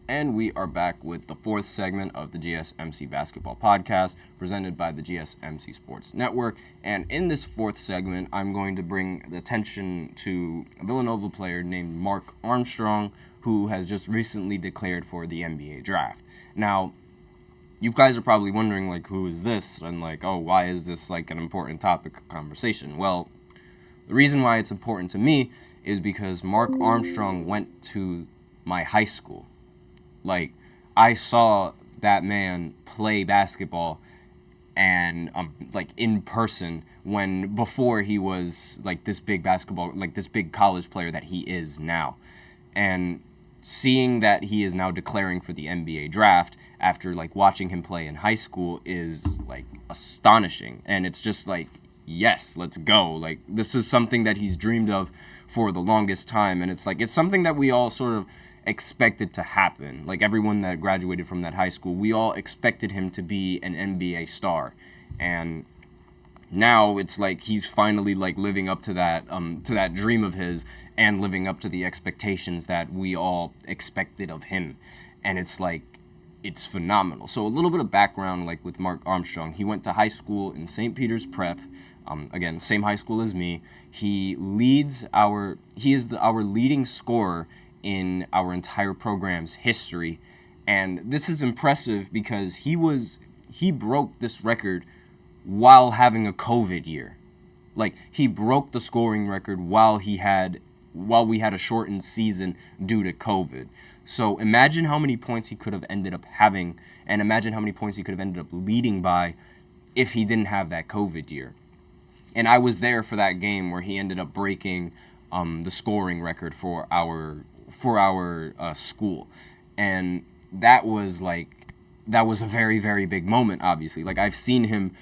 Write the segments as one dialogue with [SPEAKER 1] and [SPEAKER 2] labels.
[SPEAKER 1] And we are back with the fourth segment of the GSMC Basketball Podcast, presented by the GSMC Sports Network. And in this fourth segment, I'm going to bring the attention to a Villanova player named Mark Armstrong, who has just recently declared for the NBA draft. Now, you guys are probably wondering, who is this? And, why is this, an important topic of conversation? Well, the reason why it's important to me is because Mark Armstrong went to my high school. I saw that man play basketball and, in person before he was, this big basketball, this big college player that he is now. And seeing that he is now declaring for the NBA draft after, watching him play in high school is, astonishing. And it's just, yes, let's go. This is something that he's dreamed of for the longest time. And it's something that we all sort of expected to happen. Everyone that graduated from that high school, we all expected him to be an NBA star. And now it's he's finally living up to that dream of his and living up to the expectations that we all expected of him. And it's phenomenal. So a little bit of background with Mark Armstrong. He went to high school in St. Peter's Prep. Again, same high school as me. He is our leading scorer in our entire program's history. And this is impressive because he broke this record while having a COVID year. He broke the scoring record while we had a shortened season due to COVID. So imagine how many points he could have ended up having, and imagine how many points he could have ended up leading by if he didn't have that COVID year. And I was there for that game where he ended up breaking the scoring record for our school. And that was a very, very big moment, obviously. I've seen him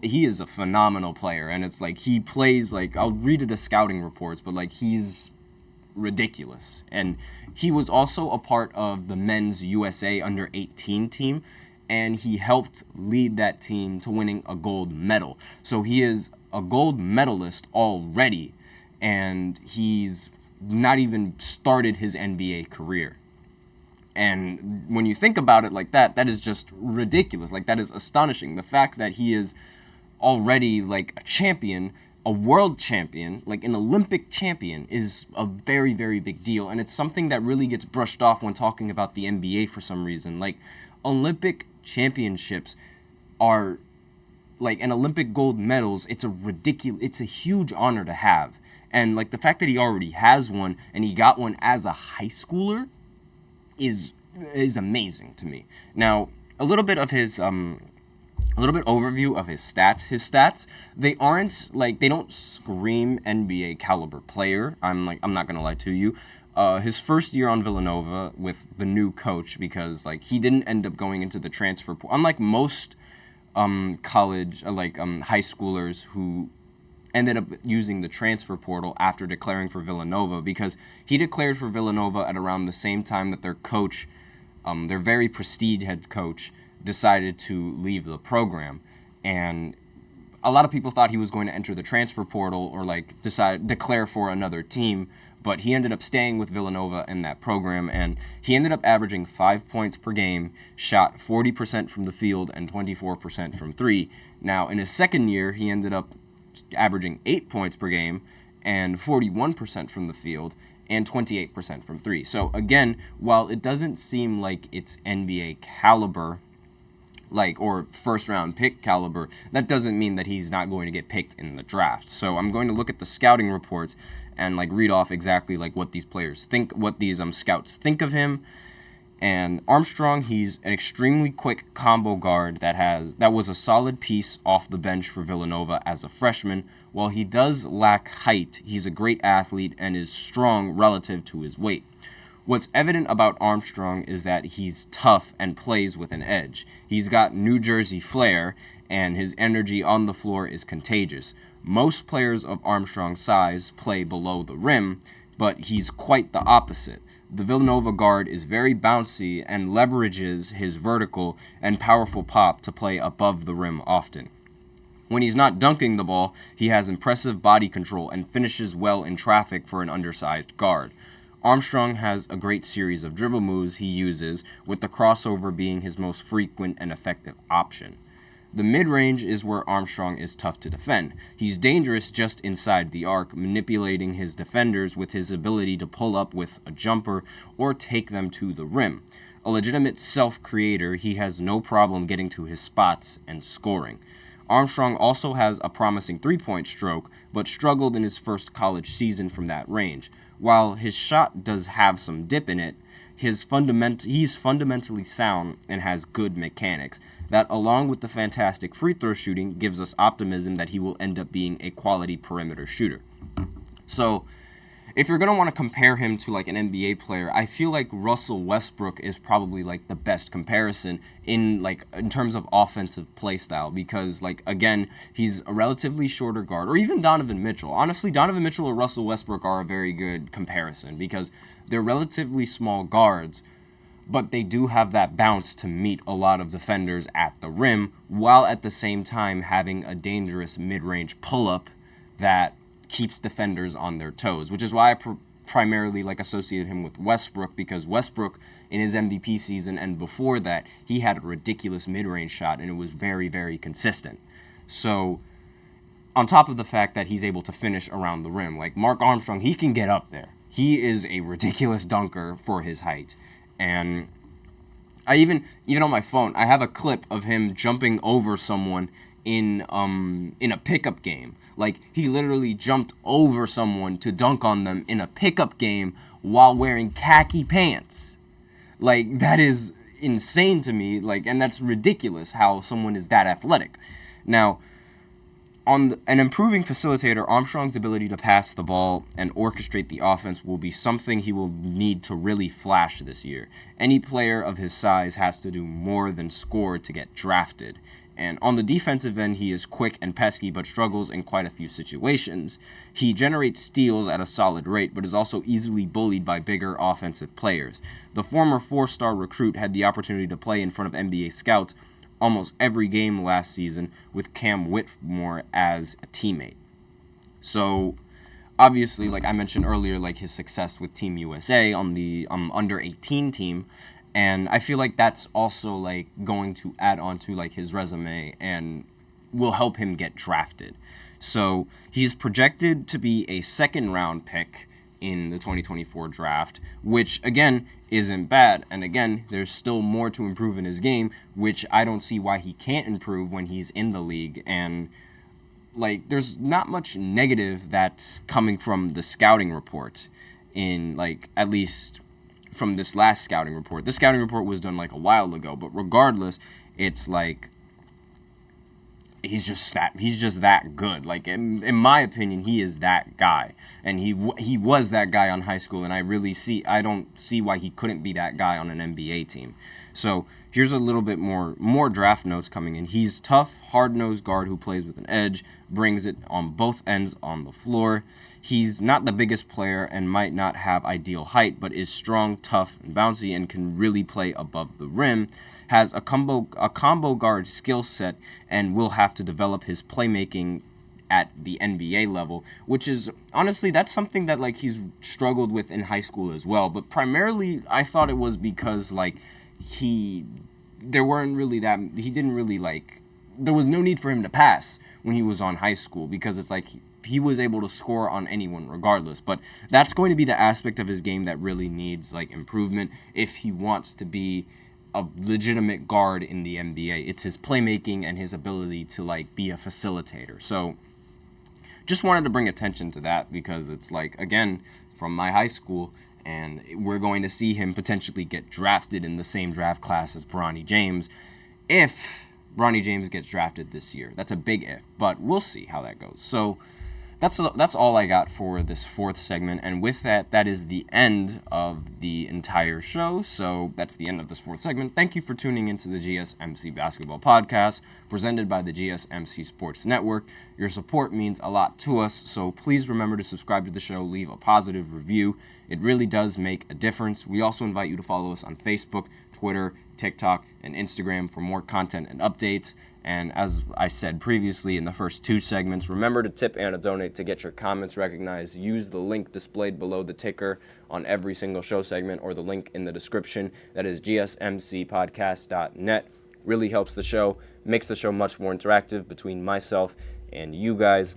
[SPEAKER 1] he is a phenomenal player, and it's he plays I'll read the scouting reports, but he's ridiculous. And he was also a part of the men's USA under 18 team, and he helped lead that team to winning a gold medal. So he is a gold medalist already, and he's not even started his NBA career. And when you think about it like that, that is just ridiculous. That is astonishing. The fact that he is already a champion, a world champion, an Olympic champion, is a very, very big deal. And it's something that really gets brushed off when talking about the NBA for some reason. Olympic championships are and Olympic gold medals, it's a huge honor to have. And the fact that he already has one and he got one as a high schooler is amazing to me. Now, a little bit overview of his stats. His stats, they aren't they don't scream NBA caliber player. I'm not gonna lie to you. His first year on Villanova with the new coach, because he didn't end up going into the transfer pool. Unlike most college high schoolers who ended up using the transfer portal after declaring for Villanova, because he declared for Villanova at around the same time that their coach, their very prestige head coach, decided to leave the program. And a lot of people thought he was going to enter the transfer portal or declare for another team, but he ended up staying with Villanova in that program, and he ended up averaging 5 points per game, shot 40% from the field and 24% from three. Now, in his second year, he ended up averaging 8 points per game and 41% from the field and 28% from three. So again, while it doesn't seem like it's NBA caliber, or first round pick caliber, that doesn't mean that he's not going to get picked in the draft. So I'm going to look at the scouting reports and read off exactly what these players think, what these scouts think of him. And Armstrong, he's an extremely quick combo guard that was a solid piece off the bench for Villanova as a freshman. While he does lack height, he's a great athlete and is strong relative to his weight. What's evident about Armstrong is that he's tough and plays with an edge. He's got New Jersey flair, and his energy on the floor is contagious. Most players of Armstrong's size play below the rim, but he's quite the opposite. The Villanova guard is very bouncy and leverages his vertical and powerful pop to play above the rim often. When he's not dunking the ball, he has impressive body control and finishes well in traffic for an undersized guard. Armstrong has a great series of dribble moves he uses, with the crossover being his most frequent and effective option. The mid-range is where Armstrong is tough to defend. He's dangerous just inside the arc, manipulating his defenders with his ability to pull up with a jumper or take them to the rim. A legitimate self-creator, he has no problem getting to his spots and scoring. Armstrong also has a promising three-point stroke, but struggled in his first college season from that range. While his shot does have some dip in it, he's fundamentally sound and has good mechanics. That, along with the fantastic free throw shooting, gives us optimism that he will end up being a quality perimeter shooter. So, if you're going to want to compare him to like an NBA player, I feel like Russell Westbrook is probably like the best comparison in terms of offensive play style, because like, again, he's a relatively shorter guard, or even Donovan Mitchell. Honestly, Donovan Mitchell or Russell Westbrook are a very good comparison because they're relatively small guards, but they do have that bounce to meet a lot of defenders at the rim, while at the same time having a dangerous mid-range pull-up that keeps defenders on their toes, which is why I primarily associated him with Westbrook, because Westbrook in his MVP season and before that, he had a ridiculous mid-range shot and it was very, very consistent. So on top of the fact that he's able to finish around the rim, like Mark Armstrong, he can get up there. He is a ridiculous dunker for his height. And I even on my phone, I have a clip of him jumping over someone in a pickup game. Like, he literally jumped over someone to dunk on them in a pickup game while wearing khaki pants. Like, that is insane to me. Like, and that's ridiculous how someone is that athletic. Now, an improving facilitator, Armstrong's ability to pass the ball and orchestrate the offense will be something he will need to really flash this year. Any player of his size has to do more than score to get drafted. And on the defensive end, he is quick and pesky, but struggles in quite a few situations. He generates steals at a solid rate, but is also easily bullied by bigger offensive players. The former 4-star recruit had the opportunity to play in front of NBA scouts almost every game last season with Cam Whitmore as a teammate. So, obviously, like I mentioned earlier, like his success with Team USA on the under-18 team, and I feel like that's also like going to add on to like his resume and will help him get drafted. So he's projected to be a second-round pick in the 2024 draft, which again isn't bad. And again, there's still more to improve in his game, which I don't see why he can't improve when he's in the league. And like, there's not much negative that's coming from the scouting report, in like, at least from this last scouting report. This scouting report was done like a while ago, but regardless, it's like he's just that good. Like, in my opinion, he is that guy, and he was that guy on high school, and I don't see why he couldn't be that guy on an NBA team. So here's a little bit more draft notes coming in. He's tough, hard-nosed guard who plays with an edge, brings it on both ends on the floor. He's not the biggest player and might not have ideal height, but is strong, tough, and bouncy, and can really play above the rim. Has a combo guard skill set, and will have to develop his playmaking at the NBA level, which is honestly, that's something that like he's struggled with in high school as well. But primarily, I thought it was because like there was no need for him to pass when he was on high school, because it's like he was able to score on anyone regardless. But that's going to be the aspect of his game that really needs like improvement if he wants to be a legitimate guard in the NBA. It's his playmaking and his ability to like be a facilitator. So just wanted to bring attention to that, because it's like, again, from my high school, and we're going to see him potentially get drafted in the same draft class as Bronny James if Bronny James gets drafted this year. That's a big if, but we'll see how that goes. So that's all I got for this fourth segment, and with that, that is the end of the entire show. So that's the end of this fourth segment. Thank you for tuning into the GSMC Basketball Podcast, presented by the GSMC Sports Network. Your support means a lot to us, so please remember to subscribe to the show, leave a positive review, It really does make a difference. We also invite you to follow us on Facebook, Twitter, TikTok, and Instagram for more content and updates. And as I said previously in the first 2 segments, remember to tip and to donate to get your comments recognized. Use the link displayed below the ticker on every single show segment, or the link in the description. That is gsmcpodcast.net. Really helps the show, makes the show much more interactive between myself and you guys.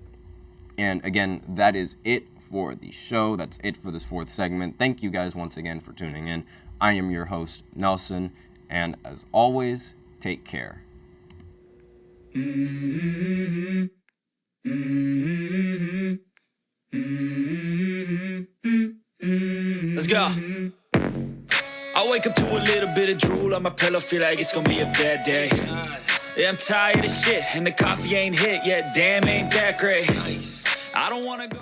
[SPEAKER 1] And again, that is it for the show. That's it for this 4th segment. Thank you guys once again for tuning in. I am your host, Nelson, and as always, take care.
[SPEAKER 2] Let's go. I wake up to a little bit of drool on my pillow, feel like it's gonna be a bad day. Yeah, I'm tired of shit, and the coffee ain't hit yet, damn, ain't that great. I don't wanna go.